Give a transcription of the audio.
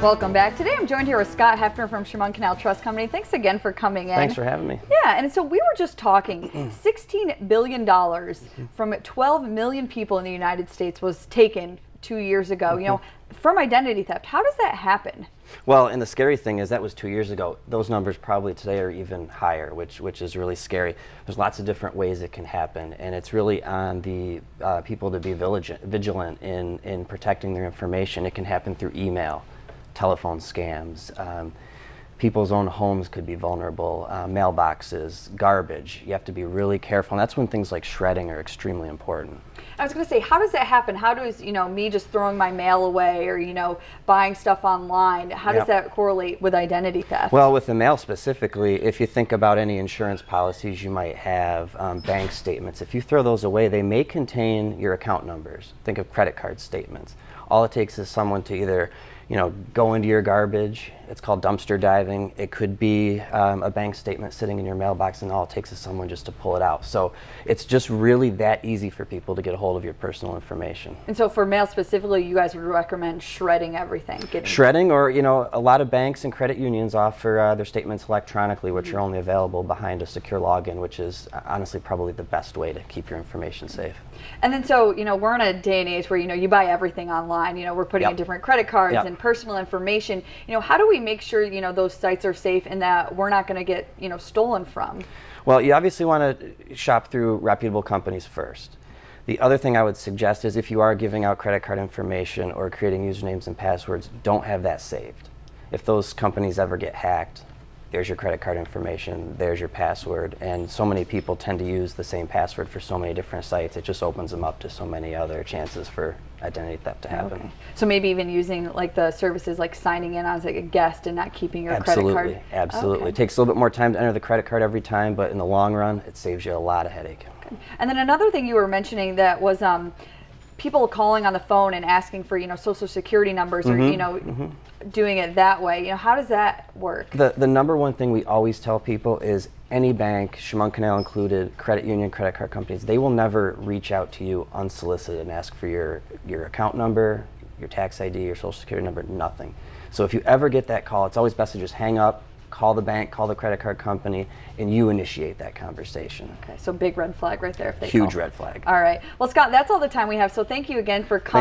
Welcome back. Today I'm joined here with Scott Hefner from Chemung Canal Trust Company. Thanks again for coming in. Thanks for having me. Yeah, and so we were just talking, $16 billion from 12 million people in the United States was taken 2 years ago, you know, from identity theft. How does that happen? Well, and the scary thing is that was 2 years ago. Those numbers probably today are even higher, which is really scary. There's lots of different ways it can happen, and it's really on the people to be vigilant in protecting their information. It can happen through email, telephone scams. People's own homes could be vulnerable, mailboxes, garbage. You have to be really careful, and that's when things like shredding are extremely important. I was going to say, how does that happen? How does, you know, me just throwing my mail away or, you know, buying stuff online, how does that correlate with identity theft? Well, with the mail specifically, if you think about any insurance policies you might have, bank statements, if you throw those away, they may contain your account numbers. Think of credit card statements. All it takes is someone to either, you know, go into your garbage. It's called dumpster diving. It could be a bank statement sitting in your mailbox, and all it takes is someone just to pull it out. So it's just really that easy for people to get a hold of your personal information. And so for mail specifically, you guys would recommend shredding everything? Shredding, or, you know, a lot of banks and credit unions offer their statements electronically, which are only available behind a secure login, which is honestly probably the best way to keep your information safe. And then so, you know, we're in a day and age where, you know, you buy everything online. You know, we're putting in different credit cards and personal information. You know, how do we make sure, you know, those sites are safe and that we're not going to get, you know, stolen from? Well, you obviously want to shop through reputable companies first. The other thing I would suggest is if you are giving out credit card information or creating usernames and passwords, don't have that saved. If those companies ever get hacked, there's your credit card information, there's your password, and so many people tend to use the same password for so many different sites, it just opens them up to so many other chances for identity theft to happen. Okay. So maybe even using like the services like signing in as like a guest and not keeping your credit card? Absolutely. It takes a little bit more time to enter the credit card every time, but in the long run, it saves you a lot of headache. Okay. And then another thing you were mentioning that was people calling on the phone and asking for, you know, social security numbers or, you know, doing it that way. You know, how does that work? The number one thing we always tell people is any bank, Chemung Canal included, credit union, credit card companies, they will never reach out to you unsolicited and ask for your account number, your tax ID, your social security number, nothing. So if you ever get that call, it's always best to just hang up, call the bank, call the credit card company, and you initiate that conversation. Okay, so big red flag right there if they Huge call. red flag. All right. Well, Scott, that's all the time we have, so thank you again for coming.